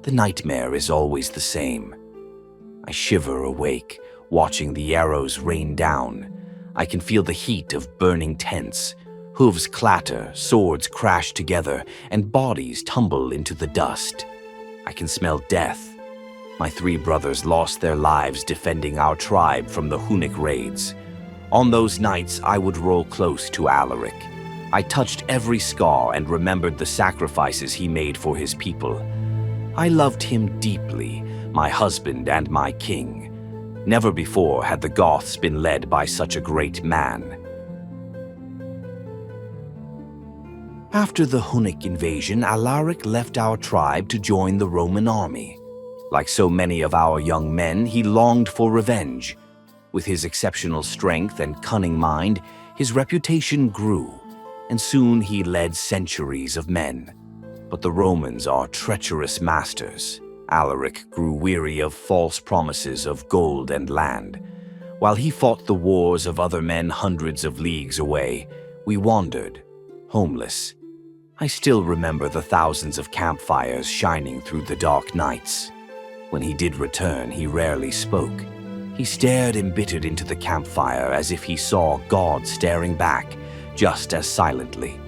The nightmare is always the same. I shiver awake, watching the arrows rain down. I can feel the heat of burning tents. Hooves clatter, swords crash together, and bodies tumble into the dust. I can smell death. My 3 brothers lost their lives defending our tribe from the Hunnic raids. On those nights, I would roll close to Alaric. I touched every scar and remembered the sacrifices he made for his people. I loved him deeply, my husband and my king. Never before had the Goths been led by such a great man. After the Hunnic invasion, Alaric left our tribe to join the Roman army. Like so many of our young men, he longed for revenge. With his exceptional strength and cunning mind, his reputation grew, and soon he led centuries of men. But the Romans are treacherous masters. Alaric grew weary of false promises of gold and land. While he fought the wars of other men hundreds of leagues away, we wandered, homeless. I still remember the thousands of campfires shining through the dark nights. When he did return, he rarely spoke. He stared embittered into the campfire as if he saw God staring back, just as silently.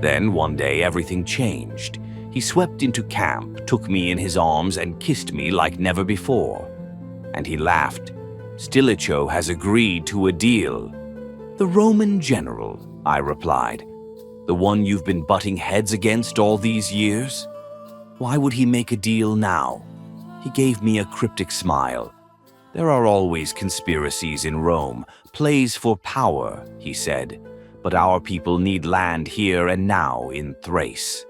Then, one day, everything changed. He swept into camp, took me in his arms, and kissed me like never before. And he laughed. "Stilicho has agreed to a deal." "The Roman general," I replied. "The one you've been butting heads against all these years? Why would he make a deal now?" He gave me a cryptic smile. "There are always conspiracies in Rome, plays for power," he said. "But our people need land here and now in Thrace.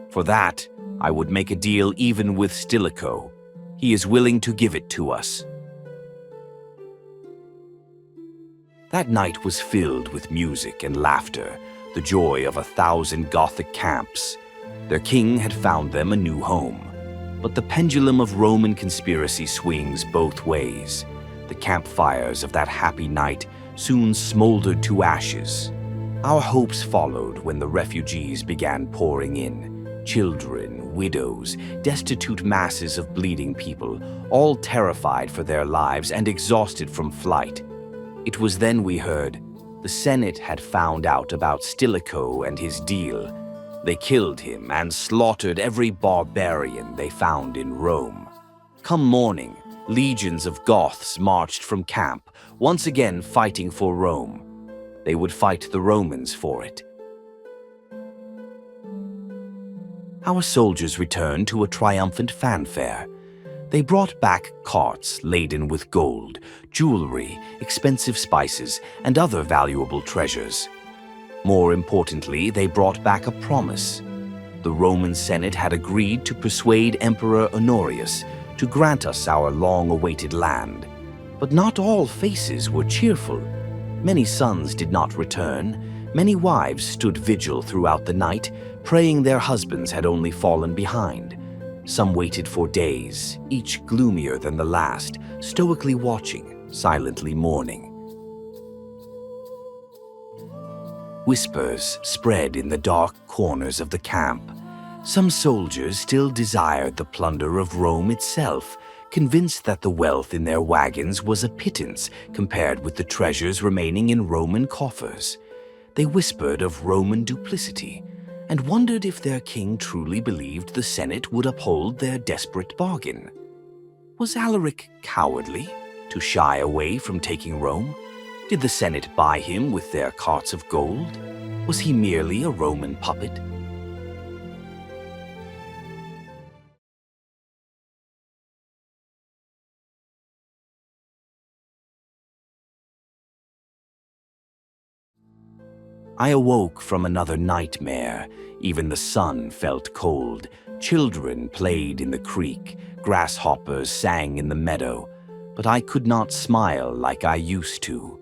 For that, I would make a deal even with Stilicho. He is willing to give it to us." That night was filled with music and laughter, the joy of 1,000 Gothic camps. Their king had found them a new home. But the pendulum of Roman conspiracy swings both ways. The campfires of that happy night soon smoldered to ashes. Our hopes followed when the refugees began pouring in. Children, widows, destitute masses of bleeding people, all terrified for their lives and exhausted from flight. It was then we heard the Senate had found out about Stilicho and his deal. They killed him and slaughtered every barbarian they found in Rome. Come morning, legions of Goths marched from camp, once again fighting for Rome. They would fight the Romans for it. Our soldiers returned to a triumphant fanfare. They brought back carts laden with gold, jewelry, expensive spices, and other valuable treasures. More importantly, they brought back a promise. The Roman Senate had agreed to persuade Emperor Honorius to grant us our long-awaited land. But not all faces were cheerful. Many sons did not return. Many wives stood vigil throughout the night, praying their husbands had only fallen behind. Some waited for days, each gloomier than the last, stoically watching, silently mourning. Whispers spread in the dark corners of the camp. Some soldiers still desired the plunder of Rome itself, convinced that the wealth in their wagons was a pittance compared with the treasures remaining in Roman coffers. They whispered of Roman duplicity, and wondered if their king truly believed the Senate would uphold their desperate bargain. Was Alaric cowardly to shy away from taking Rome? Did the Senate buy him with their carts of gold? Was he merely a Roman puppet? I awoke from another nightmare. Even the sun felt cold. Children played in the creek. Grasshoppers sang in the meadow. But I could not smile like I used to.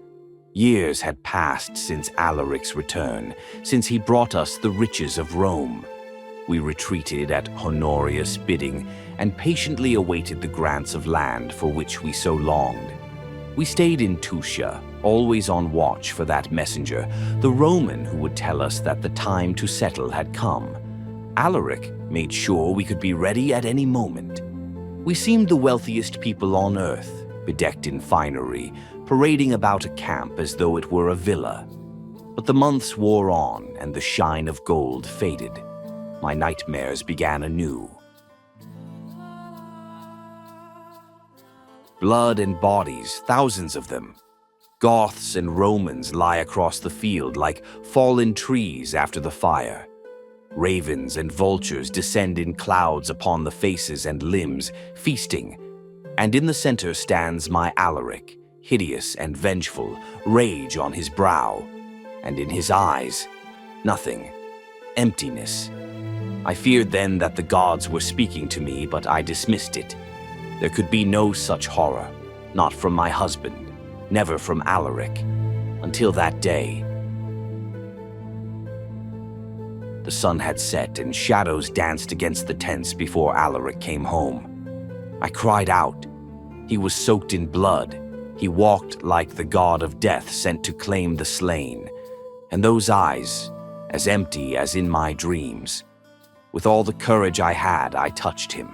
Years had passed since Alaric's return, since he brought us the riches of Rome. We retreated at Honorius' bidding and patiently awaited the grants of land for which we so longed. We stayed in Tuscia, always on watch for that messenger, the Roman who would tell us that the time to settle had come. Alaric made sure we could be ready at any moment. We seemed the wealthiest people on earth, bedecked in finery, parading about a camp as though it were a villa. But the months wore on and the shine of gold faded. My nightmares began anew. Blood and bodies, thousands of them. Goths and Romans lie across the field like fallen trees after the fire. Ravens and vultures descend in clouds upon the faces and limbs, feasting. And in the center stands my Alaric, hideous and vengeful, rage on his brow. And in his eyes, nothing, emptiness. I feared then that the gods were speaking to me, but I dismissed it. There could be no such horror, not from my husband, never from Alaric, until that day. The sun had set and shadows danced against the tents before Alaric came home. I cried out. He was soaked in blood. He walked like the god of death sent to claim the slain. And those eyes, as empty as in my dreams. With all the courage I had, I touched him.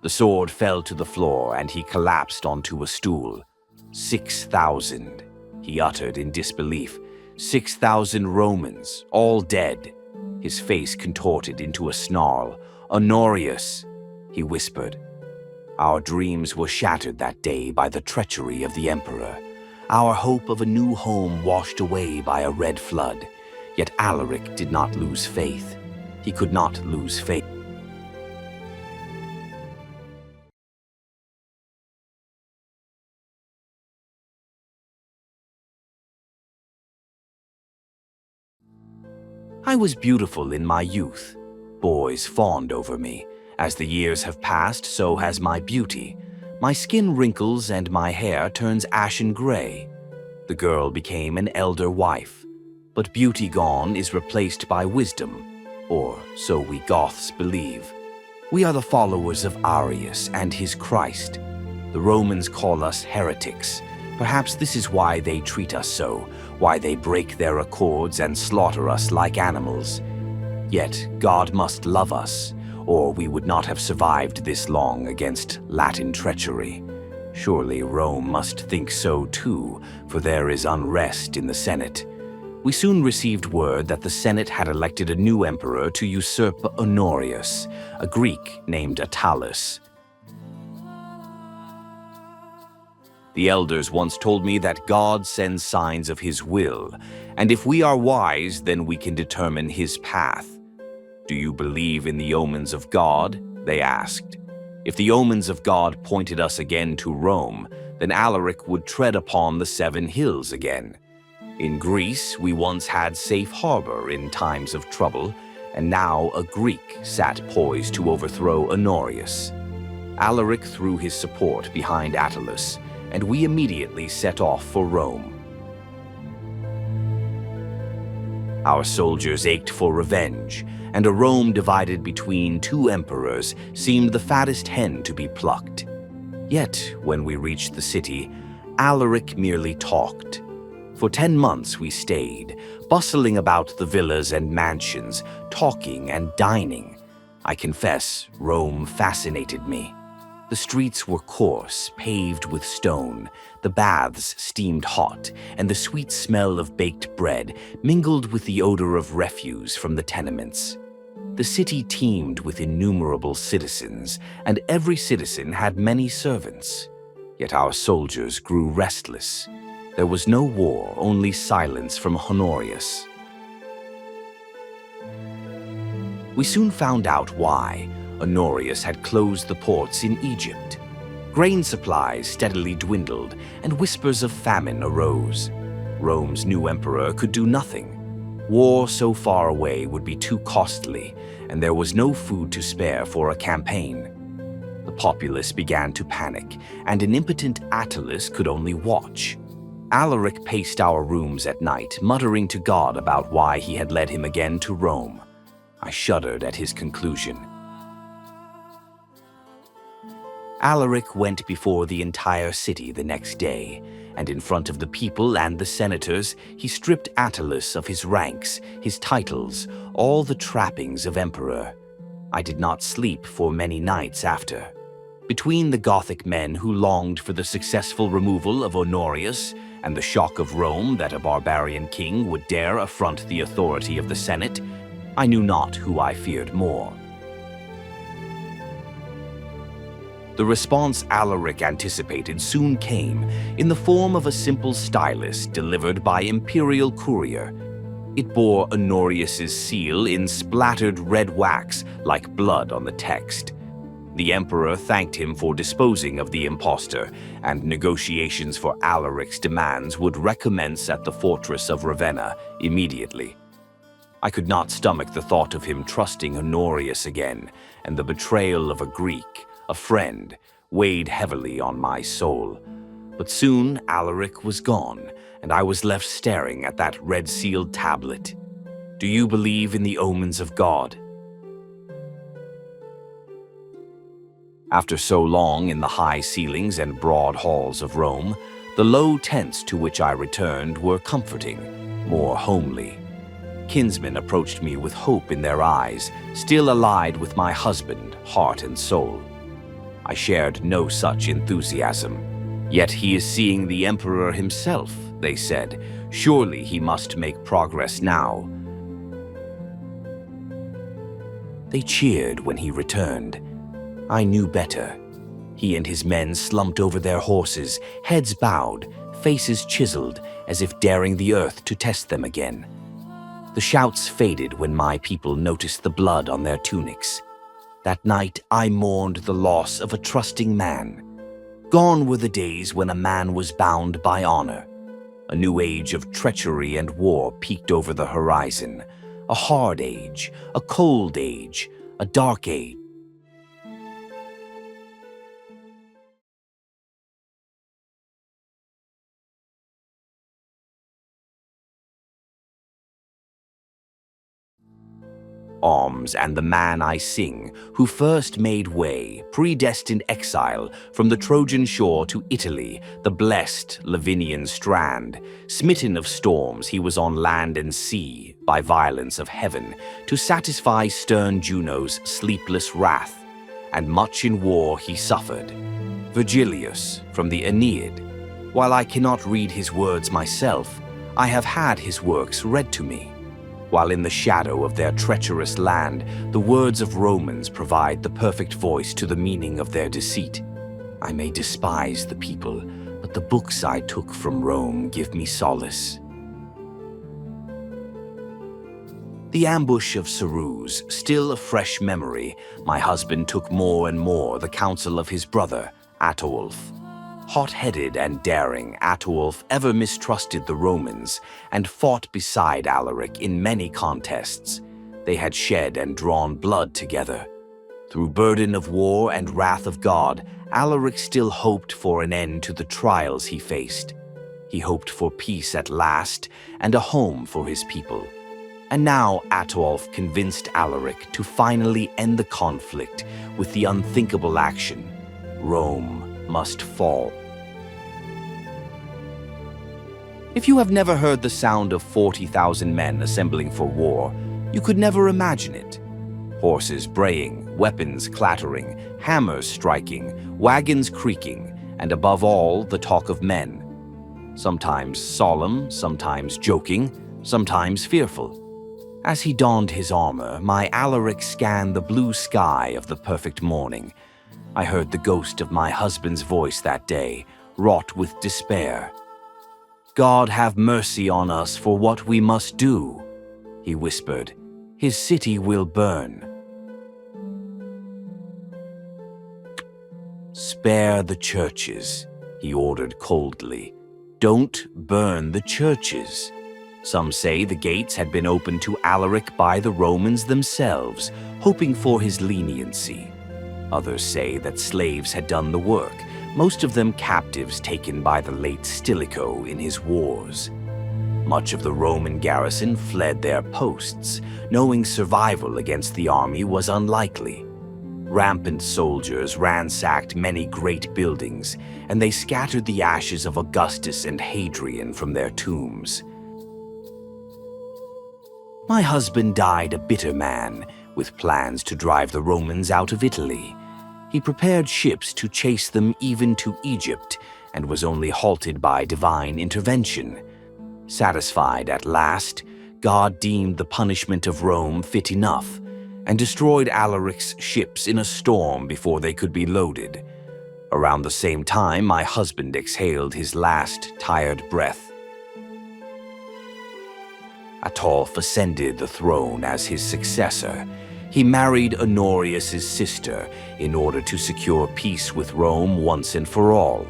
The sword fell to the floor and he collapsed onto a stool. 6,000, he uttered in disbelief. 6,000 Romans, all dead. His face contorted into a snarl. Honorius, he whispered. Our dreams were shattered that day by the treachery of the emperor. Our hope of a new home washed away by a red flood. Yet Alaric did not lose faith. He could not lose faith. I was beautiful in my youth. Boys fawned over me. As the years have passed, so has my beauty. My skin wrinkles and my hair turns ashen gray. The girl became an elder wife. But beauty gone is replaced by wisdom, or so we Goths believe. We are the followers of Arius and his Christ. The Romans call us heretics. Perhaps this is why they treat us so, why they break their accords and slaughter us like animals. Yet God must love us, or we would not have survived this long against Latin treachery. Surely Rome must think so too, for there is unrest in the Senate. We soon received word that the Senate had elected a new emperor to usurp Honorius, a Greek named Attalus. The elders once told me that God sends signs of his will, and if we are wise, then we can determine his path. "Do you believe in the omens of God?" they asked. If the omens of God pointed us again to Rome, then Alaric would tread upon the 7 hills again. In Greece, we once had safe harbor in times of trouble, and now a Greek sat poised to overthrow Honorius. Alaric threw his support behind Attalus, and we immediately set off for Rome. Our soldiers ached for revenge, and a Rome divided between 2 emperors seemed the fattest hen to be plucked. Yet, when we reached the city, Alaric merely talked. For 10 months we stayed, bustling about the villas and mansions, talking and dining. I confess, Rome fascinated me. The streets were coarse, paved with stone, the baths steamed hot, and the sweet smell of baked bread mingled with the odor of refuse from the tenements. The city teemed with innumerable citizens, and every citizen had many servants. Yet our soldiers grew restless. There was no war, only silence from Honorius. We soon found out why. Honorius had closed the ports in Egypt. Grain supplies steadily dwindled, and whispers of famine arose. Rome's new emperor could do nothing. War so far away would be too costly, and there was no food to spare for a campaign. The populace began to panic, and an impotent Attalus could only watch. Alaric paced our rooms at night, muttering to God about why he had led him again to Rome. I shuddered at his conclusion. Alaric went before the entire city the next day, and in front of the people and the senators, he stripped Attalus of his ranks, his titles, all the trappings of emperor. I did not sleep for many nights after. Between the Gothic men who longed for the successful removal of Honorius and the shock of Rome that a barbarian king would dare affront the authority of the Senate, I knew not who I feared more. The response Alaric anticipated soon came in the form of a simple stylus delivered by imperial courier. It bore Honorius's seal in splattered red wax like blood on the text. The emperor thanked him for disposing of the impostor, and negotiations for Alaric's demands would recommence at the fortress of Ravenna immediately. I could not stomach the thought of him trusting Honorius again, and the betrayal of a Greek, a friend, weighed heavily on my soul. But soon Alaric was gone, and I was left staring at that red-sealed tablet. Do you believe in the omens of God? After so long in the high ceilings and broad halls of Rome, the low tents to which I returned were comforting, more homely. Kinsmen approached me with hope in their eyes, still allied with my husband, heart and soul. I shared no such enthusiasm. Yet he is seeing the emperor himself, they said. Surely he must make progress now. They cheered when he returned. I knew better. He and his men slumped over their horses, heads bowed, faces chiseled, as if daring the earth to test them again. The shouts faded when my people noticed the blood on their tunics. That night I mourned the loss of a trusting man. Gone were the days when a man was bound by honor. A new age of treachery and war peeked over the horizon. A hard age, a cold age, a dark age. arms and the man I sing, who first made way, predestined exile from the Trojan shore to Italy, the blessed Lavinian strand. Smitten of storms, he was on land and sea by violence of heaven, to satisfy stern Juno's sleepless wrath, and much in war he suffered. Virgilius, from the Aeneid. While I cannot read his words myself, I have had his works read to me. While in the shadow of their treacherous land, the words of Romans provide the perfect voice to the meaning of their deceit. I may despise the people, but the books I took from Rome give me solace. The ambush of Ceruse, still a fresh memory, my husband took more and more the counsel of his brother, Ataulf. Hot-headed and daring, Ataulf ever mistrusted the Romans and fought beside Alaric in many contests. They had shed and drawn blood together. Through burden of war and wrath of God, Alaric still hoped for an end to the trials he faced. He hoped for peace at last and a home for his people. And now Ataulf convinced Alaric to finally end the conflict with the unthinkable action. Rome must fall. If you have never heard the sound of 40,000 men assembling for war, you could never imagine it. Horses braying, weapons clattering, hammers striking, wagons creaking, and above all, the talk of men. Sometimes solemn, sometimes joking, sometimes fearful. As he donned his armor, my Alaric scanned the blue sky of the perfect morning. I heard the ghost of my husband's voice that day, wrought with despair. "God have mercy on us for what we must do," he whispered. "His city will burn." "Spare the churches," he ordered coldly. "Don't burn the churches." Some say the gates had been opened to Alaric by the Romans themselves, hoping for his leniency. Others say that slaves had done the work, most of them captives taken by the late Stilicho in his wars. Much of the Roman garrison fled their posts, knowing survival against the army was unlikely. Rampant soldiers ransacked many great buildings, and they scattered the ashes of Augustus and Hadrian from their tombs. My husband died a bitter man, with plans to drive the Romans out of Italy. He prepared ships to chase them even to Egypt, and was only halted by divine intervention. Satisfied at last, God deemed the punishment of Rome fit enough, and destroyed Alaric's ships in a storm before they could be loaded. Around the same time, my husband exhaled his last tired breath. Ataulf ascended the throne as his successor. He married Honorius's sister in order to secure peace with Rome once and for all.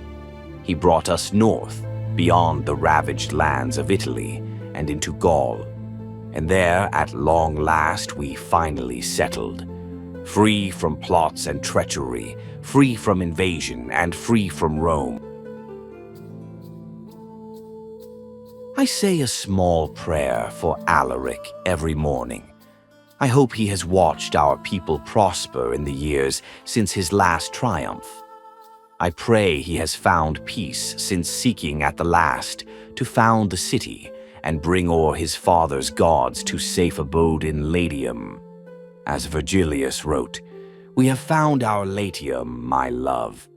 He brought us north, beyond the ravaged lands of Italy, and into Gaul. And there, at long last, we finally settled. Free from plots and treachery, free from invasion, and free from Rome. I say a small prayer for Alaric every morning. I hope he has watched our people prosper in the years since his last triumph. I pray he has found peace since seeking at the last to found the city and bring o'er his father's gods to safe abode in Latium. As Virgilius wrote, "We have found our Latium, my love."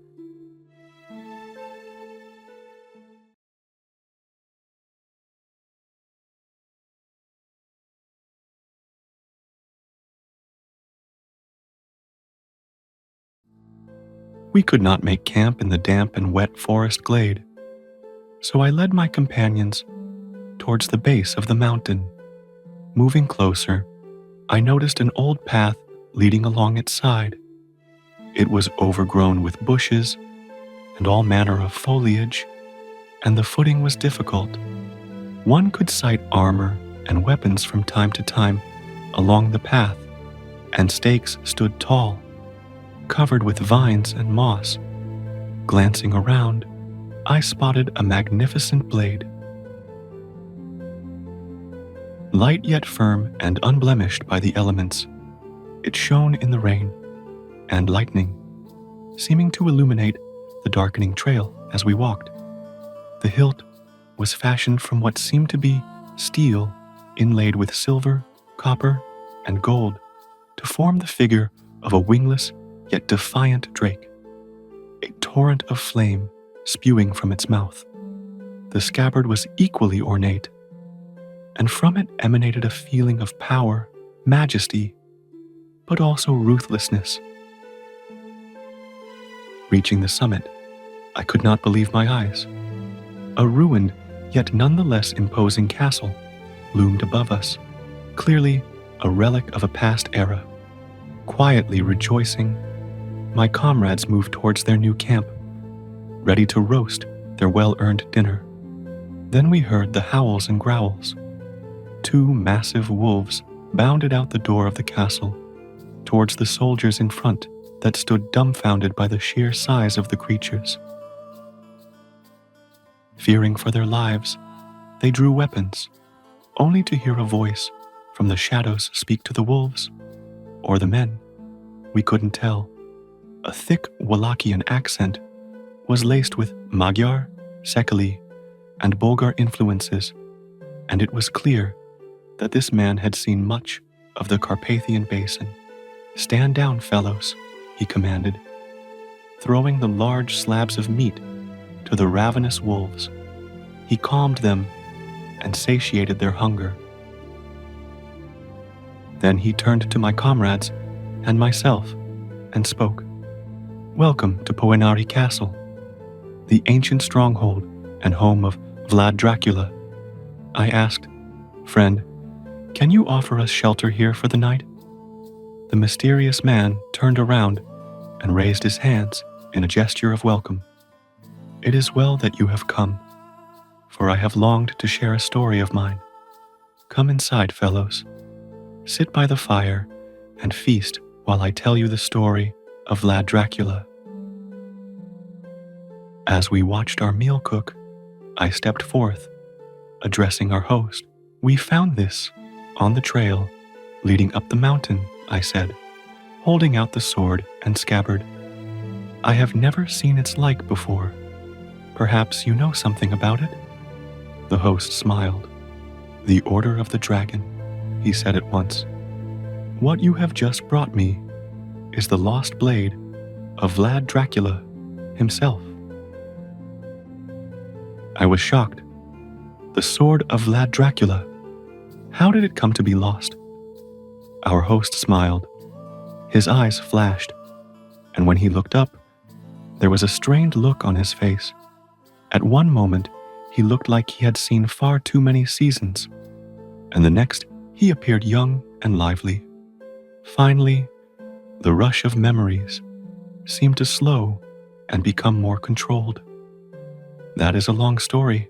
We could not make camp in the damp and wet forest glade, so I led my companions towards the base of the mountain. Moving closer, I noticed an old path leading along its side. It was overgrown with bushes and all manner of foliage, and the footing was difficult. One could sight armor and weapons from time to time along the path, and stakes stood tall, covered with vines and moss. Glancing around, I spotted a magnificent blade. Light yet firm and unblemished by the elements, it shone in the rain and lightning, seeming to illuminate the darkening trail as we walked. The hilt was fashioned from what seemed to be steel inlaid with silver, copper, and gold to form the figure of a wingless yet defiant drake, a torrent of flame spewing from its mouth. The scabbard was equally ornate, and from it emanated a feeling of power, majesty, but also ruthlessness. Reaching the summit, I could not believe my eyes. A ruined, yet nonetheless imposing castle loomed above us, clearly a relic of a past era. Quietly rejoicing, my comrades moved towards their new camp, ready to roast their well-earned dinner. Then we heard the howls and growls. 2 massive wolves bounded out the door of the castle towards the soldiers in front that stood dumbfounded by the sheer size of the creatures. Fearing for their lives, they drew weapons, only to hear a voice from the shadows speak to the wolves, or the men. We couldn't tell. A thick Wallachian accent was laced with Magyar, Szekely, and Bulgar influences, and it was clear that this man had seen much of the Carpathian Basin. "Stand down, fellows," he commanded, throwing the large slabs of meat to the ravenous wolves. He calmed them and satiated their hunger. Then he turned to my comrades and myself and spoke. "Welcome to Poenari Castle, the ancient stronghold and home of Vlad Dracula." I asked, "Friend, can you offer us shelter here for the night?" The mysterious man turned around and raised his hands in a gesture of welcome. "It is well that you have come, for I have longed to share a story of mine. Come inside, fellows. Sit by the fire and feast while I tell you the story of Vlad Dracula." As we watched our meal cook, I stepped forth, addressing our host. "We found this on the trail leading up the mountain," I said, holding out the sword and scabbard. "I have never seen its like before. Perhaps you know something about it?" The host smiled. "The Order of the Dragon," he said at once. "What you have just brought me is the lost blade of Vlad Dracula himself." I was shocked. The sword of Vlad Dracula. How did it come to be lost? Our host smiled. His eyes flashed, and when he looked up, there was a strained look on his face. At one moment, he looked like he had seen far too many seasons, and the next, he appeared young and lively. Finally, the rush of memories seemed to slow and become more controlled. That is a long story,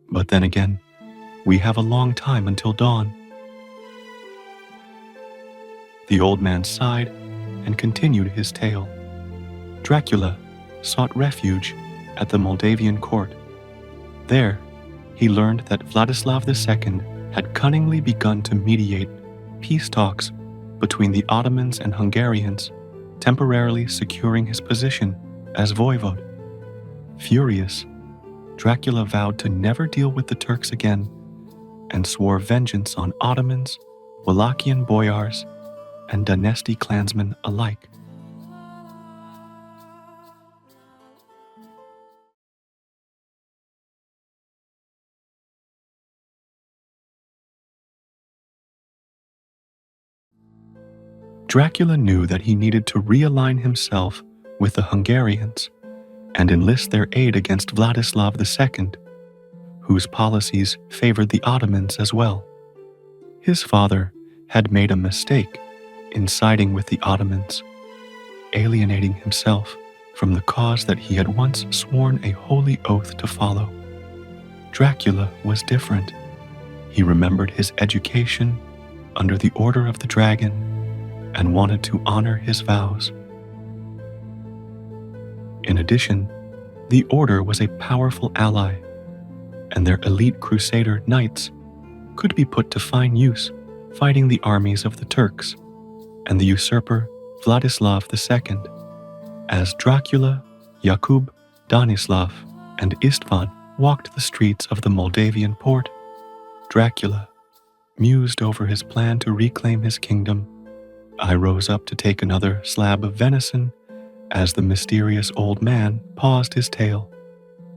but then again, we have a long time until dawn. The old man sighed and continued his tale. Dracula sought refuge at the Moldavian court. There, he learned that Vladislav II had cunningly begun to mediate peace talks between the Ottomans and Hungarians, temporarily securing his position as voivode. Furious, Dracula vowed to never deal with the Turks again and swore vengeance on Ottomans, Wallachian boyars, and Donesti clansmen alike. Dracula knew that he needed to realign himself with the Hungarians and enlist their aid against Vladislav II, whose policies favored the Ottomans as well. His father had made a mistake in siding with the Ottomans, alienating himself from the cause that he had once sworn a holy oath to follow. Dracula was different. He remembered his education under the Order of the Dragon and wanted to honor his vows. In addition, the Order was a powerful ally, and their elite Crusader knights could be put to fine use fighting the armies of the Turks and the usurper Vladislav II, as Dracula, Jakub, Danislav, and Istvan walked the streets of the Moldavian port. Dracula mused over his plan to reclaim his kingdom. I rose up to take another slab of venison as the mysterious old man paused his tale.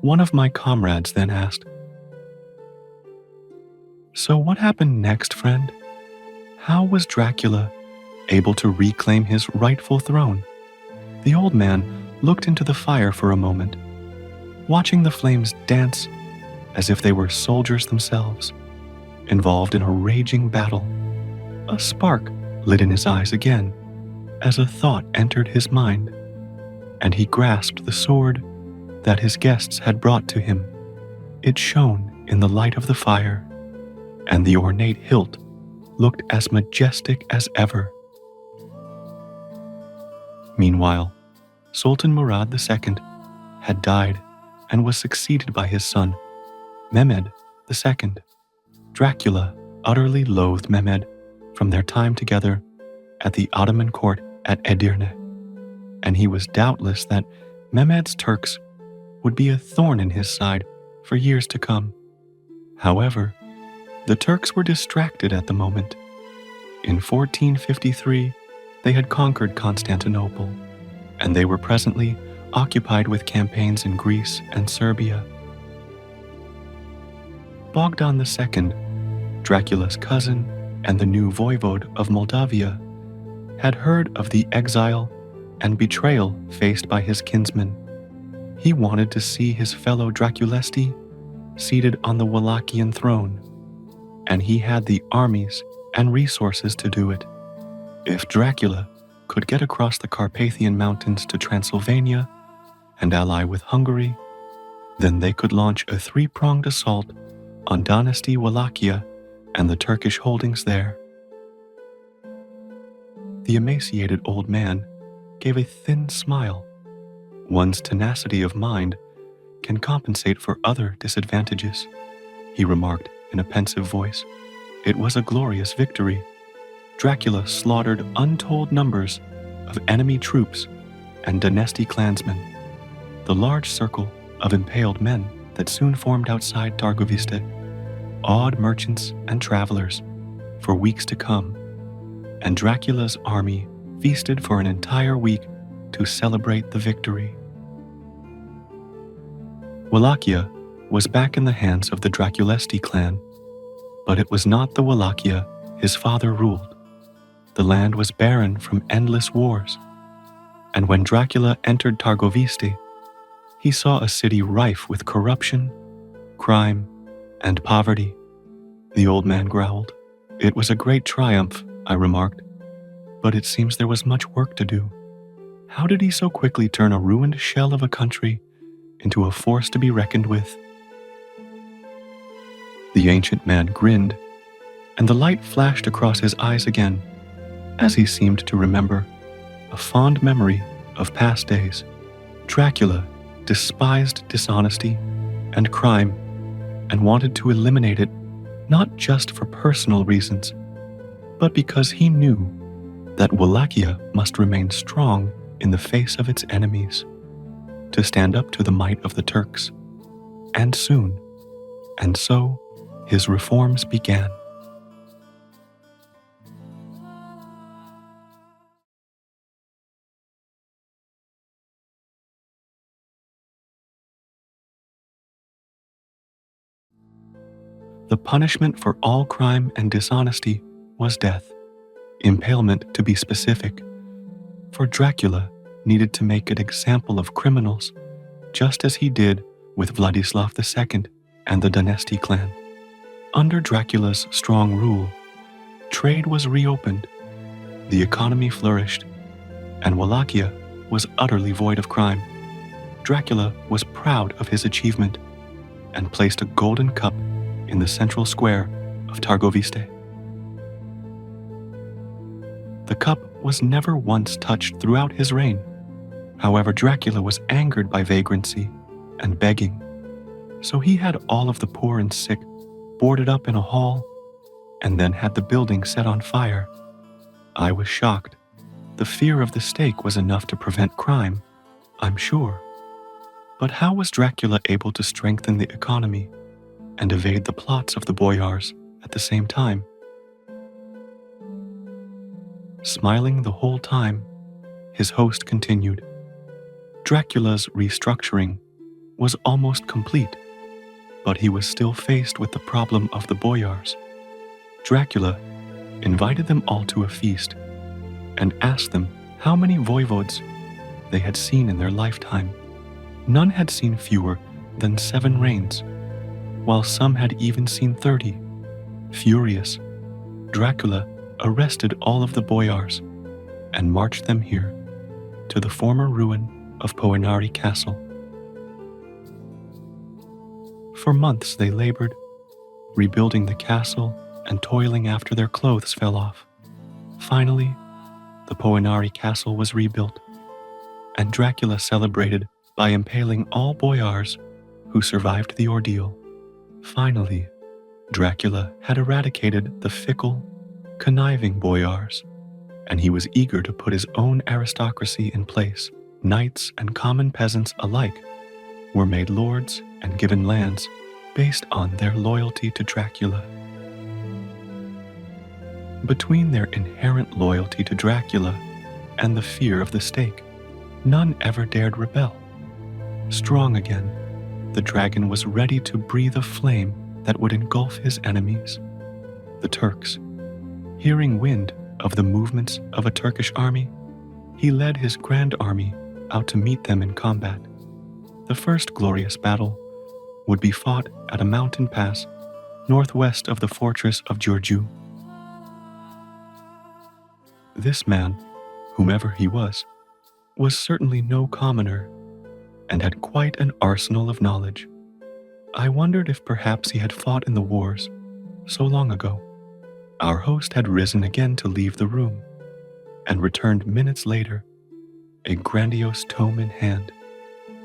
One of my comrades then asked, "So what happened next, friend? How was Dracula able to reclaim his rightful throne?" The old man looked into the fire for a moment, watching the flames dance as if they were soldiers themselves, involved in a raging battle. A spark lit in his eyes again as a thought entered his mind, and he grasped the sword that his guests had brought to him. It shone in the light of the fire, and the ornate hilt looked as majestic as ever. Meanwhile, Sultan Murad II had died and was succeeded by his son, Mehmed II. Dracula utterly loathed Mehmed from their time together at the Ottoman court at Edirne, and he was doubtless that Mehmed's Turks would be a thorn in his side for years to come. However, the Turks were distracted at the moment. In 1453, they had conquered Constantinople, and they were presently occupied with campaigns in Greece and Serbia. Bogdan II, Dracula's cousin and the new voivode of Moldavia, had heard of the exile and betrayal faced by his kinsmen. He wanted to see his fellow Draculesti seated on the Wallachian throne, and he had the armies and resources to do it. If Dracula could get across the Carpathian Mountains to Transylvania and ally with Hungary, then they could launch a three-pronged assault on Dynasty Wallachia and the Turkish holdings there. The emaciated old man gave a thin smile. One's tenacity of mind can compensate for other disadvantages, he remarked in a pensive voice. It was a glorious victory. Dracula slaughtered untold numbers of enemy troops and dynasty clansmen. The large circle of impaled men that soon formed outside Targoviste awed merchants and travelers for weeks to come, and Dracula's army feasted for an entire week to celebrate the victory. Wallachia was back in the hands of the Draculesti clan, but it was not the Wallachia his father ruled. The land was barren from endless wars, and when Dracula entered Targoviste, he saw a city rife with corruption, crime, and poverty. The old man growled. It was a great triumph, I remarked, but it seems there was much work to do. How did he so quickly turn a ruined shell of a country into a force to be reckoned with? The ancient man grinned, and the light flashed across his eyes again, as he seemed to remember a fond memory of past days. Dracula despised dishonesty and crime and wanted to eliminate it not just for personal reasons, but because he knew that Wallachia must remain strong in the face of its enemies, to stand up to the might of the Turks, and soon. And so his reforms began. The punishment for all crime and dishonesty was death, impalement to be specific, for Dracula needed to make an example of criminals, just as he did with Vladislav II and the Dynasty clan. Under Dracula's strong rule, trade was reopened, the economy flourished, and Wallachia was utterly void of crime. Dracula was proud of his achievement and placed a golden cup in the central square of Targoviste. The cup was never once touched throughout his reign. However, Dracula was angered by vagrancy and begging, so he had all of the poor and sick boarded up in a hall and then had the building set on fire. I was shocked. The fear of the stake was enough to prevent crime, I'm sure. But how was Dracula able to strengthen the economy and evade the plots of the boyars at the same time? Smiling the whole time, his host continued. Dracula's restructuring was almost complete, but he was still faced with the problem of the boyars. Dracula invited them all to a feast and asked them how many voivodes they had seen in their lifetime. None had seen fewer than 7 reigns, while some had even seen 30. Furious, Dracula arrested all of the boyars and marched them here to the former ruin of Poenari Castle. For months they labored, rebuilding the castle and toiling after their clothes fell off. Finally, the Poenari Castle was rebuilt, and Dracula celebrated by impaling all boyars who survived the ordeal. Finally, Dracula had eradicated the fickle, conniving boyars, and he was eager to put his own aristocracy in place. Knights and common peasants alike were made lords and given lands based on their loyalty to Dracula. Between their inherent loyalty to Dracula and the fear of the stake, none ever dared rebel. Strong again, the dragon was ready to breathe a flame that would engulf his enemies, the Turks. Hearing wind of the movements of a Turkish army, he led his grand army out to meet them in combat. The first glorious battle would be fought at a mountain pass northwest of the fortress of Giurgiu. This man, whomever he was certainly no commoner and had quite an arsenal of knowledge. I wondered if perhaps he had fought in the wars so long ago. Our host had risen again to leave the room and returned minutes later, a grandiose tome in hand.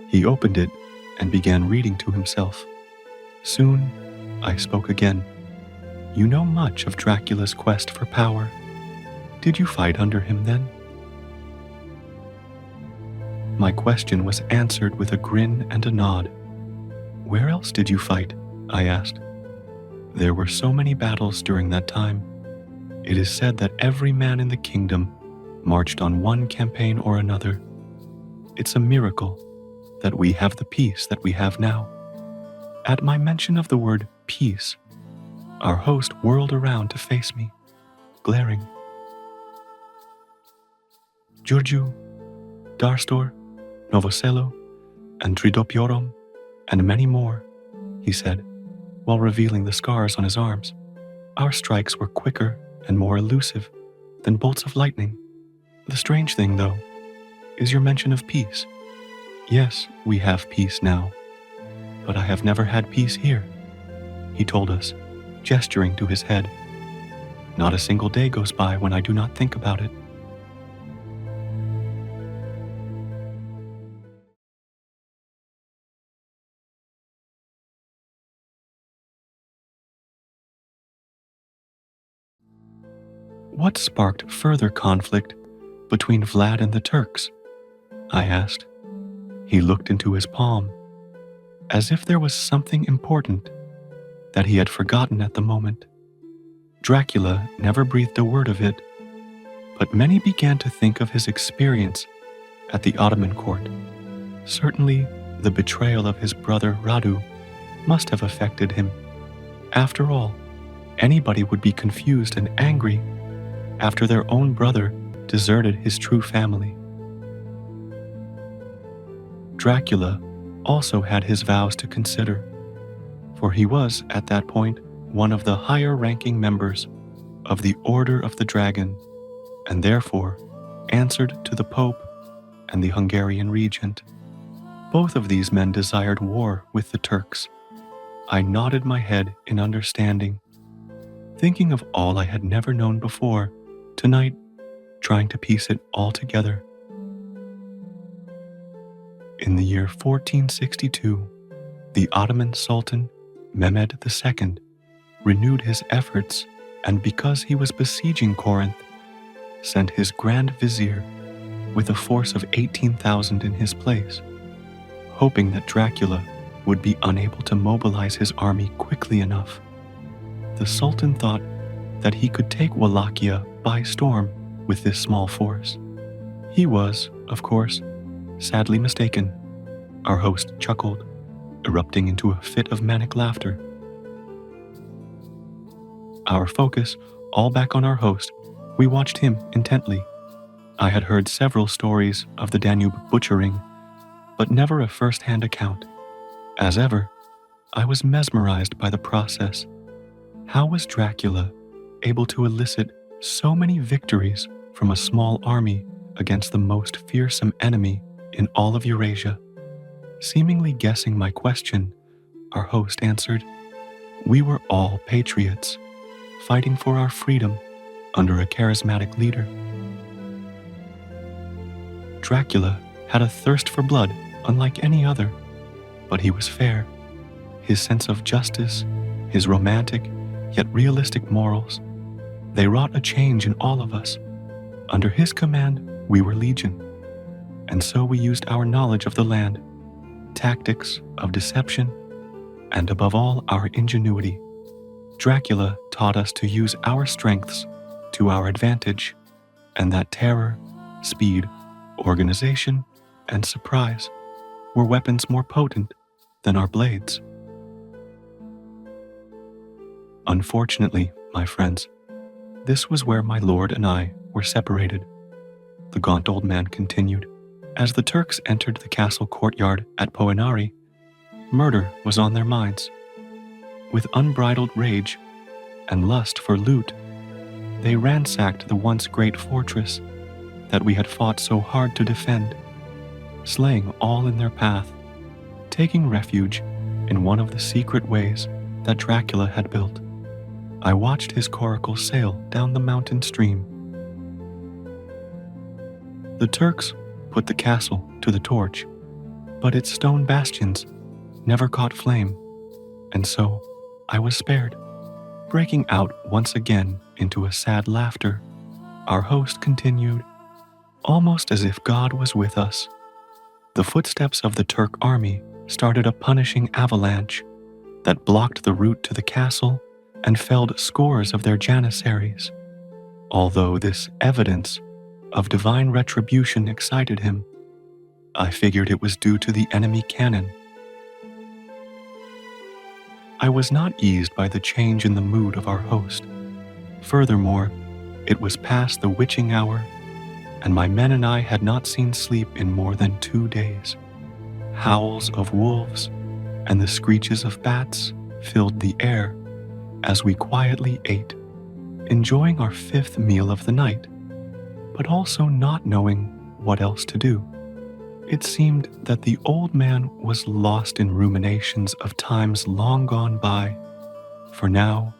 He opened it and began reading to himself. Soon, I spoke again. You know much of Dracula's quest for power. Did you fight under him then? My question was answered with a grin and a nod. Where else did you fight? I asked. There were so many battles during that time. It is said that every man in the kingdom marched on one campaign or another. It's a miracle that we have the peace that we have now. At my mention of the word peace, our host whirled around to face me, glaring. Giurgiu, Darstor, Novoselo, and Tridopiorum, and many more, he said, while revealing the scars on his arms. Our strikes were quicker and more elusive than bolts of lightning. The strange thing, though, is your mention of peace. Yes, we have peace now, but I have never had peace here, he told us, gesturing to his head. Not a single day goes by when I do not think about it. What sparked further conflict between Vlad and the Turks? I asked. He looked into his palm, as if there was something important that he had forgotten at the moment. Dracula never breathed a word of it, but many began to think of his experience at the Ottoman court. Certainly, the betrayal of his brother Radu must have affected him. After all, anybody would be confused and angry after their own brother deserted his true family. Dracula also had his vows to consider, for he was, at that point, one of the higher-ranking members of the Order of the Dragon, and therefore answered to the Pope and the Hungarian regent. Both of these men desired war with the Turks. I nodded my head in understanding, thinking of all I had never known before, tonight, trying to piece it all together. In the year 1462, the Ottoman Sultan Mehmed II renewed his efforts and because he was besieging Corinth, sent his Grand Vizier with a force of 18,000 in his place, hoping that Dracula would be unable to mobilize his army quickly enough. The Sultan thought that he could take Wallachia by storm with this small force. He was, of course, sadly mistaken. Our host chuckled, erupting into a fit of manic laughter. Our focus all back on our host, we watched him intently. I had heard several stories of the Danube butchering, but never a first-hand account. As ever, I was mesmerized by the process. How was Dracula able to elicit so many victories from a small army against the most fearsome enemy in all of Eurasia? Seemingly guessing my question, our host answered, "We were all patriots, fighting for our freedom under a charismatic leader." Dracula had a thirst for blood unlike any other, but he was fair. His sense of justice, his romantic yet realistic morals, they wrought a change in all of us. Under his command, we were legion, and so we used our knowledge of the land, tactics of deception, and above all, our ingenuity. Dracula taught us to use our strengths to our advantage, and that terror, speed, organization, and surprise were weapons more potent than our blades. Unfortunately, my friends, this was where my lord and I were separated, the gaunt old man continued. As the Turks entered the castle courtyard at Poenari, murder was on their minds. With unbridled rage and lust for loot, they ransacked the once great fortress that we had fought so hard to defend, slaying all in their path, taking refuge in one of the secret ways that Dracula had built. I watched his coracle sail down the mountain stream. The Turks put the castle to the torch, but its stone bastions never caught flame, and so I was spared. Breaking out once again into a sad laughter, our host continued, almost as if God was with us. The footsteps of the Turk army started a punishing avalanche that blocked the route to the castle and felled scores of their janissaries. Although this evidence of divine retribution excited him, I figured it was due to the enemy cannon. I was not eased by the change in the mood of our host. Furthermore, it was past the witching hour, and my men and I had not seen sleep in more than 2 days. Howls of wolves and the screeches of bats filled the air as we quietly ate, enjoying our 5th meal of the night, but also not knowing what else to do. It seemed that the old man was lost in ruminations of times long gone by, for now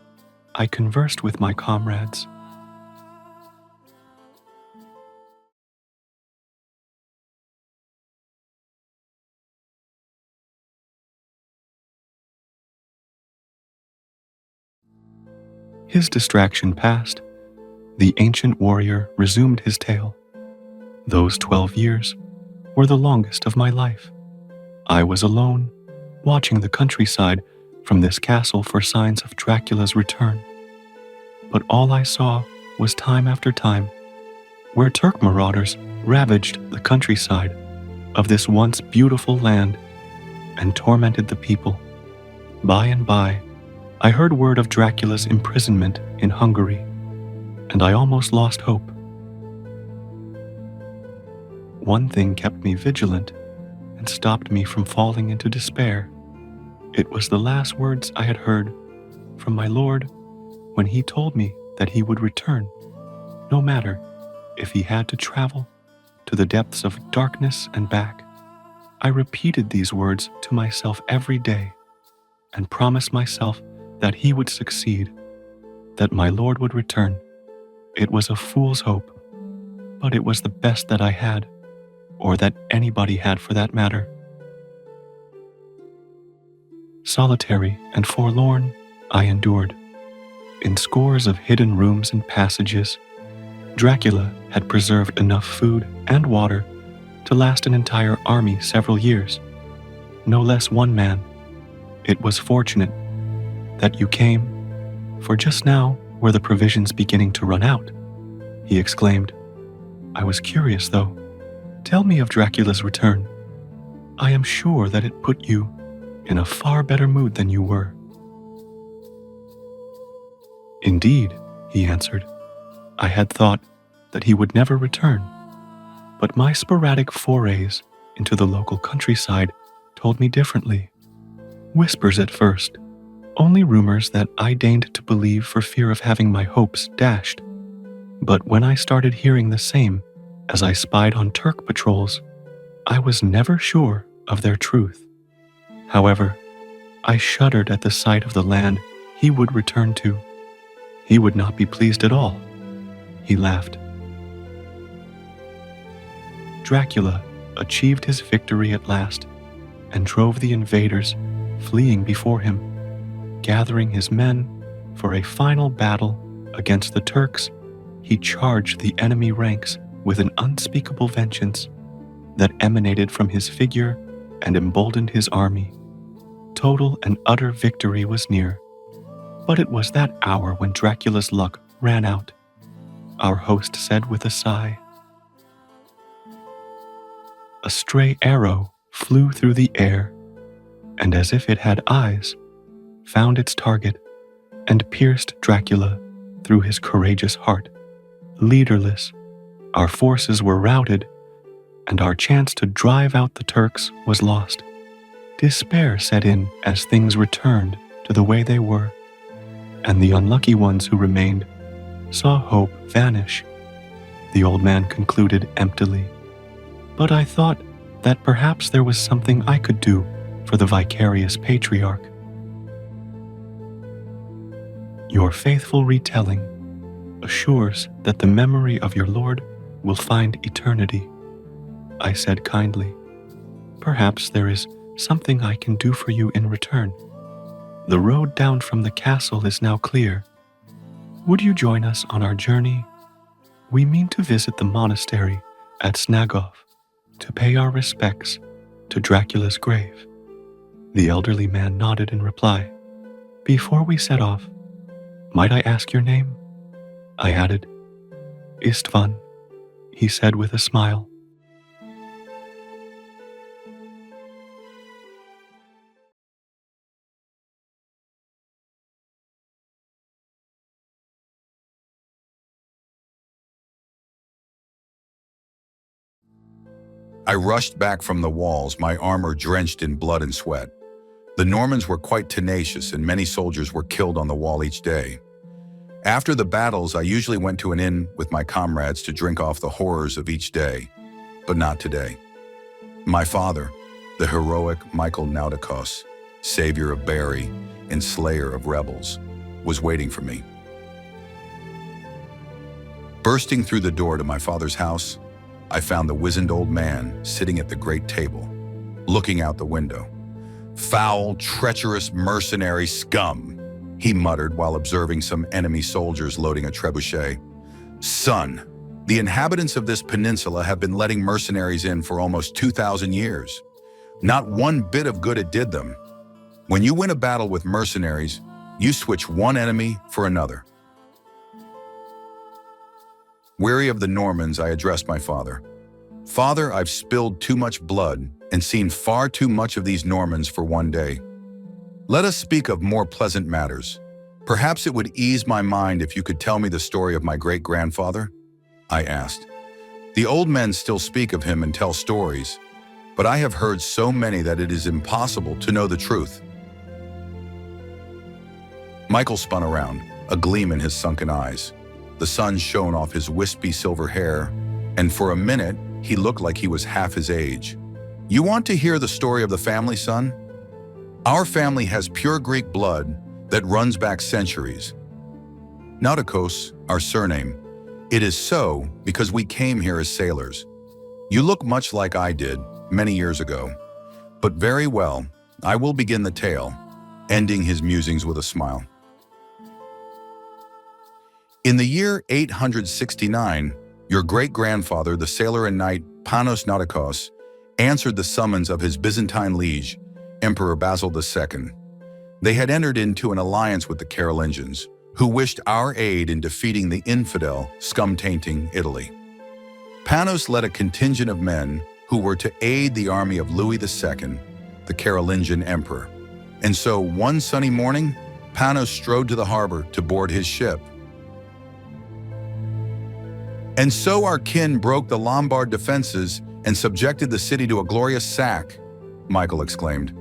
I conversed with my comrades. His distraction past, the ancient warrior resumed his tale. Those 12 years were the longest of my life. I was alone, watching the countryside from this castle for signs of Dracula's return. But all I saw was time after time, where Turk marauders ravaged the countryside of this once beautiful land and tormented the people. By and by, I heard word of Dracula's imprisonment in Hungary, and I almost lost hope. One thing kept me vigilant and stopped me from falling into despair. It was the last words I had heard from my lord when he told me that he would return, no matter if he had to travel to the depths of darkness and back. I repeated these words to myself every day and promised myself that he would succeed, that my lord would return. It was a fool's hope, but it was the best that I had, or that anybody had for that matter. Solitary and forlorn, I endured. In scores of hidden rooms and passages, Dracula had preserved enough food and water to last an entire army several years, no less one man. It was fortunate that you came, for just now were the provisions beginning to run out, he exclaimed. I was curious, though. Tell me of Dracula's return. I am sure that it put you in a far better mood than you were. Indeed, he answered. I had thought that he would never return, but my sporadic forays into the local countryside told me differently. Whispers at first, only rumors that I deigned to believe for fear of having my hopes dashed. But when I started hearing the same as I spied on Turk patrols, I was never sure of their truth. However, I shuddered at the sight of the land he would return to. He would not be pleased at all. He laughed. Dracula achieved his victory at last and drove the invaders fleeing before him, gathering his men for a final battle against the Turks. He charged the enemy ranks with an unspeakable vengeance that emanated from his figure and emboldened his army. Total and utter victory was near, but it was that hour when Dracula's luck ran out, our host said with a sigh. A stray arrow flew through the air, and as if it had eyes, found its target and pierced Dracula through his courageous heart. Leaderless, our forces were routed, and our chance to drive out the Turks was lost. Despair set in as things returned to the way they were, and the unlucky ones who remained saw hope vanish. The old man concluded emptily. But I thought that perhaps there was something I could do for the vicarious patriarch. Your faithful retelling assures that the memory of your Lord will find eternity, I said kindly. Perhaps there is something I can do for you in return. The road down from the castle is now clear. Would you join us on our journey? We mean to visit the monastery at Snagov to pay our respects to Dracula's grave. The elderly man nodded in reply. Before we set off, might I ask your name? I added. Istvan, he said with a smile. I rushed back from the walls, my armor drenched in blood and sweat. The Normans were quite tenacious, and many soldiers were killed on the wall each day. After the battles, I usually went to an inn with my comrades to drink off the horrors of each day, but not today. My father, the heroic Michael Naudikos, savior of Bari and slayer of rebels, was waiting for me. Bursting through the door to my father's house, I found the wizened old man sitting at the great table, looking out the window. Foul, treacherous, mercenary scum, he muttered while observing some enemy soldiers loading a trebuchet. Son, the inhabitants of this peninsula have been letting mercenaries in for almost 2,000 years. Not one bit of good it did them. When you win a battle with mercenaries, you switch one enemy for another. Weary of the Normans, I addressed my father. Father, I've spilled too much blood and seen far too much of these Normans for one day. Let us speak of more pleasant matters. Perhaps it would ease my mind if you could tell me the story of my great-grandfather, I asked. The old men still speak of him and tell stories, but I have heard so many that it is impossible to know the truth. Michael spun around, a gleam in his sunken eyes. The sun shone off his wispy silver hair, and for a minute, he looked like he was half his age. You want to hear the story of the family, son? Our family has pure Greek blood that runs back centuries. Naudikos, our surname. It is so because we came here as sailors. You look much like I did many years ago. But very well, I will begin the tale, ending his musings with a smile. In the year 869, your great-grandfather, the sailor and knight Panos Nautikos, answered the summons of his Byzantine liege, Emperor Basil II. They had entered into an alliance with the Carolingians, who wished our aid in defeating the infidel, scum-tainting Italy. Panos led a contingent of men who were to aid the army of Louis II, the Carolingian emperor. And so, one sunny morning, Panos strode to the harbor to board his ship. And so our kin broke the Lombard defenses and subjected the city to a glorious sack, Michael exclaimed.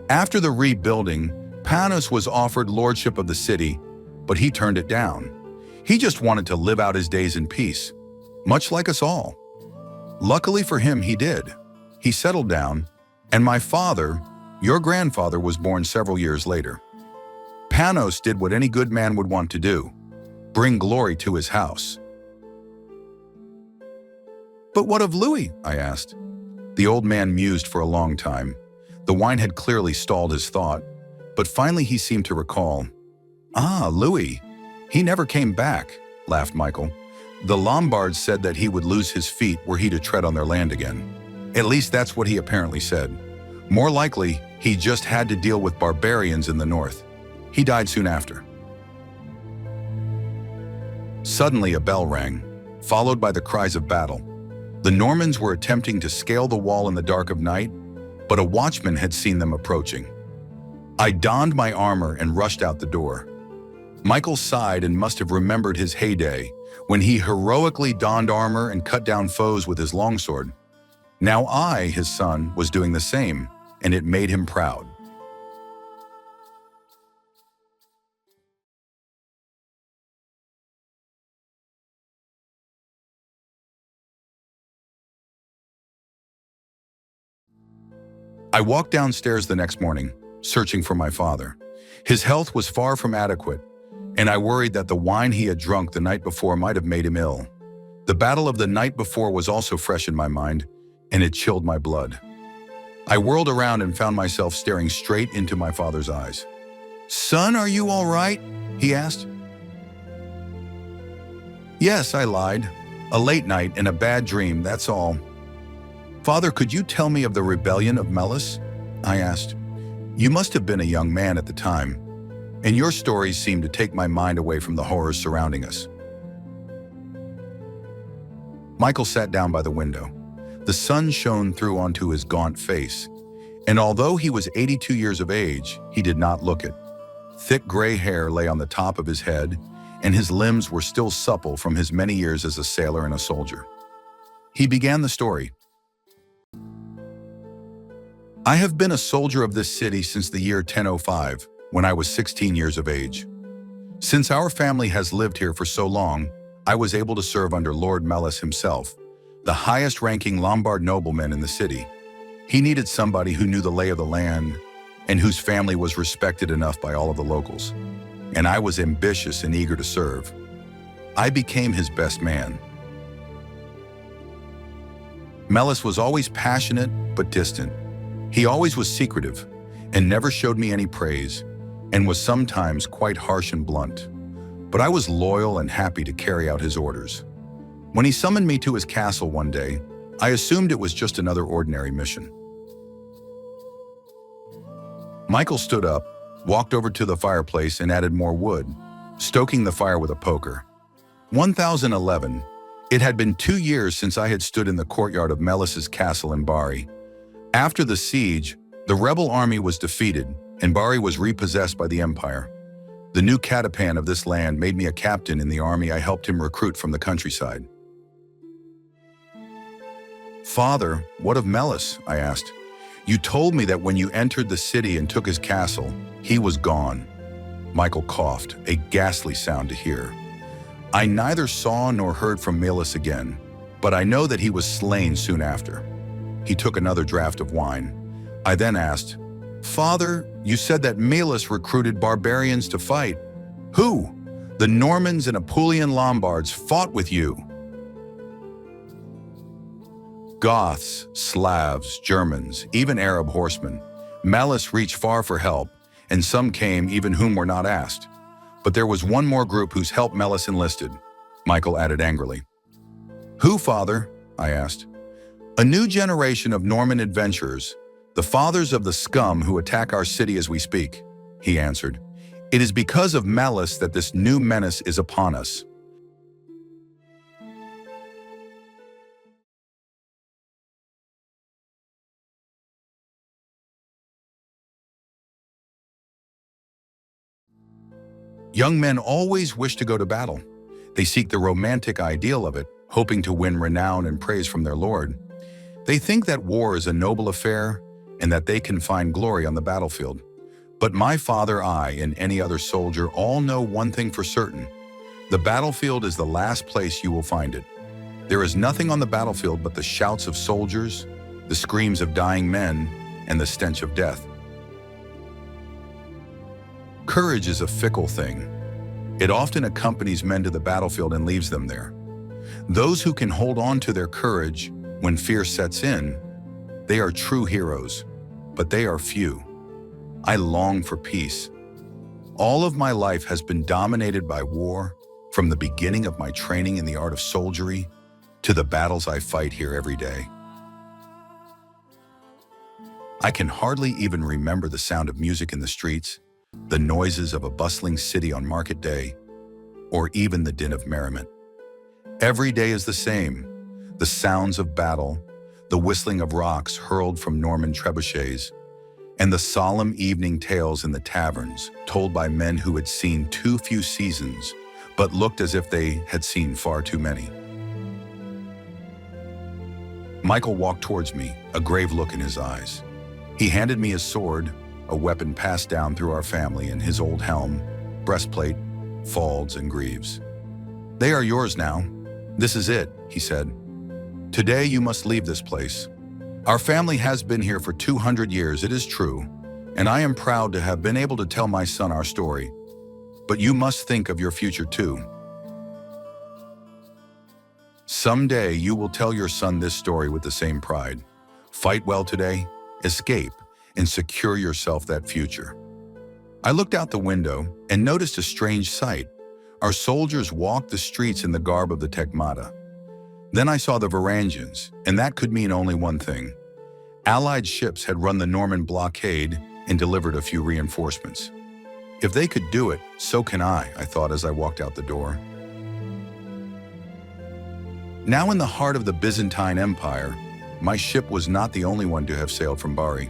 After the rebuilding, Panos was offered lordship of the city, but he turned it down. He just wanted to live out his days in peace, much like us all. Luckily for him, he did. He settled down, and my father, your grandfather, was born several years later. Panos did what any good man would want to do: bring glory to his house. But what of Louis? I asked. The old man mused for a long time. The wine had clearly stalled his thought, but finally he seemed to recall. Louis. He never came back, laughed Michael. The Lombards said that he would lose his feet were he to tread on their land again. At least that's what he apparently said. More likely, he just had to deal with barbarians in the north. He died soon after. Suddenly a bell rang, followed by the cries of battle. The Normans were attempting to scale the wall in the dark of night, but a watchman had seen them approaching. I donned my armor and rushed out the door. Michael sighed and must have remembered his heyday, when he heroically donned armor and cut down foes with his longsword. Now I, his son, was doing the same, and it made him proud. I walked downstairs the next morning, searching for my father. His health was far from adequate, and I worried that the wine he had drunk the night before might have made him ill. The battle of the night before was also fresh in my mind, and it chilled my blood. I whirled around and found myself staring straight into my father's eyes. "Son, are you all right?" he asked. "Yes," I lied. "A late night and a bad dream, that's all." "Father, could you tell me of the rebellion of Melis?" I asked. "You must have been a young man at the time, and your stories seem to take my mind away from the horrors surrounding us." Michael sat down by the window. The sun shone through onto his gaunt face, and although he was 82 years of age, he did not look it. Thick gray hair lay on the top of his head, and his limbs were still supple from his many years as a sailor and a soldier. He began the story. "I have been a soldier of this city since the year 1005, when I was 16 years of age. Since our family has lived here for so long, I was able to serve under Lord Melis himself, the highest-ranking Lombard nobleman in the city. He needed somebody who knew the lay of the land and whose family was respected enough by all of the locals. And I was ambitious and eager to serve. I became his best man. Melis was always passionate but distant. He always was secretive and never showed me any praise, and was sometimes quite harsh and blunt. But I was loyal and happy to carry out his orders. When he summoned me to his castle one day, I assumed it was just another ordinary mission." Michael stood up, walked over to the fireplace and added more wood, stoking the fire with a poker. 1011. It had been 2 years since I had stood in the courtyard of Melis's castle in Bari. After the siege, the rebel army was defeated, and Bari was repossessed by the empire. The new catapan of this land made me a captain in the army I helped him recruit from the countryside. "Father, what of Melis?" I asked. "You told me that when you entered the city and took his castle, he was gone." Michael coughed, a ghastly sound to hear. "I neither saw nor heard from Melis again, but I know that he was slain soon after." He took another draught of wine. I then asked, "Father, you said that Melis recruited barbarians to fight. Who? The Normans and Apulian Lombards fought with you." Goths, Slavs, Germans, even Arab horsemen. Melis reached far for help, and some came even whom were not asked. But there was one more group whose help Melis enlisted, Michael added angrily. Who, father? I asked. A new generation of Norman adventurers, the fathers of the scum who attack our city as we speak, he answered. It is because of Melis that this new menace is upon us. Young men always wish to go to battle. They seek the romantic ideal of it, hoping to win renown and praise from their lord. They think that war is a noble affair and that they can find glory on the battlefield. But my father, I, and any other soldier all know one thing for certain. The battlefield is the last place you will find it. There is nothing on the battlefield but the shouts of soldiers, the screams of dying men, and the stench of death. Courage is a fickle thing. It often accompanies men to the battlefield and leaves them there. Those who can hold on to their courage when fear sets in, they are true heroes, but they are few. I long for peace. All of my life has been dominated by war, from the beginning of my training in the art of soldiery to the battles I fight here every day. I can hardly even remember the sound of music in the streets, the noises of a bustling city on market day, or even the din of merriment. Every day is the same. The sounds of battle, the whistling of rocks hurled from Norman trebuchets, and the solemn evening tales in the taverns told by men who had seen too few seasons, but looked as if they had seen far too many. Michael walked towards me, a grave look in his eyes. He handed me his sword, a weapon passed down through our family, and his old helm, breastplate, falds, and greaves. They are yours now. This is it, he said. Today you must leave this place. Our family has been here for 200 years, it is true, and I am proud to have been able to tell my son our story. But you must think of your future too. Someday you will tell your son this story with the same pride. Fight well today, escape, and secure yourself that future. I looked out the window and noticed a strange sight. Our soldiers walked the streets in the garb of the Tecmata. Then I saw the Varangians, and that could mean only one thing. Allied ships had run the Norman blockade and delivered a few reinforcements. If they could do it, so can I thought as I walked out the door. Now in the heart of the Byzantine Empire, my ship was not the only one to have sailed from Bari.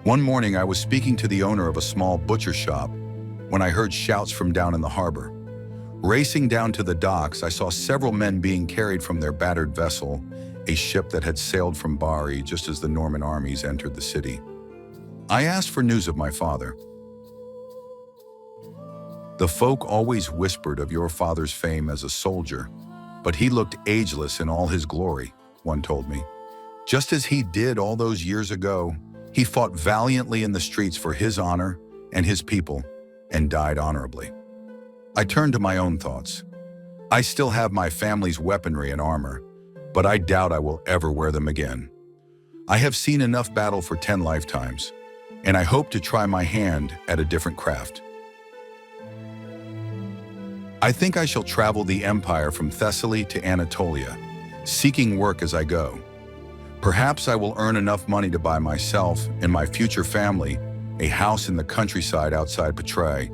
One morning I was speaking to the owner of a small butcher shop when I heard shouts from down in the harbor. Racing down to the docks, I saw several men being carried from their battered vessel, a ship that had sailed from Bari just as the Norman armies entered the city. I asked for news of my father. The folk always whispered of your father's fame as a soldier, but he looked ageless in all his glory, one told me. Just as he did all those years ago, he fought valiantly in the streets for his honor and his people, and died honorably. I turned to my own thoughts. I still have my family's weaponry and armor, but I doubt I will ever wear them again. I have seen enough battle for 10 lifetimes, and I hope to try my hand at a different craft. I think I shall travel the empire from Thessaly to Anatolia, seeking work as I go. Perhaps I will earn enough money to buy myself and my future family a house in the countryside outside Petrae,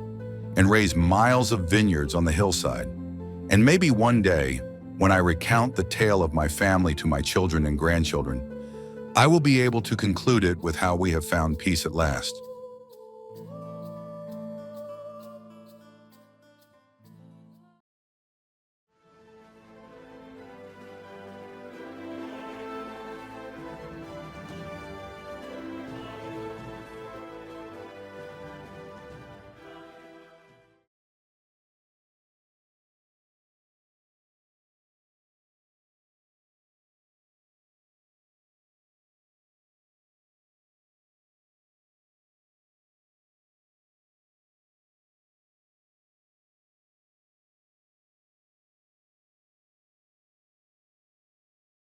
and raise miles of vineyards on the hillside. And maybe one day, when I recount the tale of my family to my children and grandchildren, I will be able to conclude it with how we have found peace at last.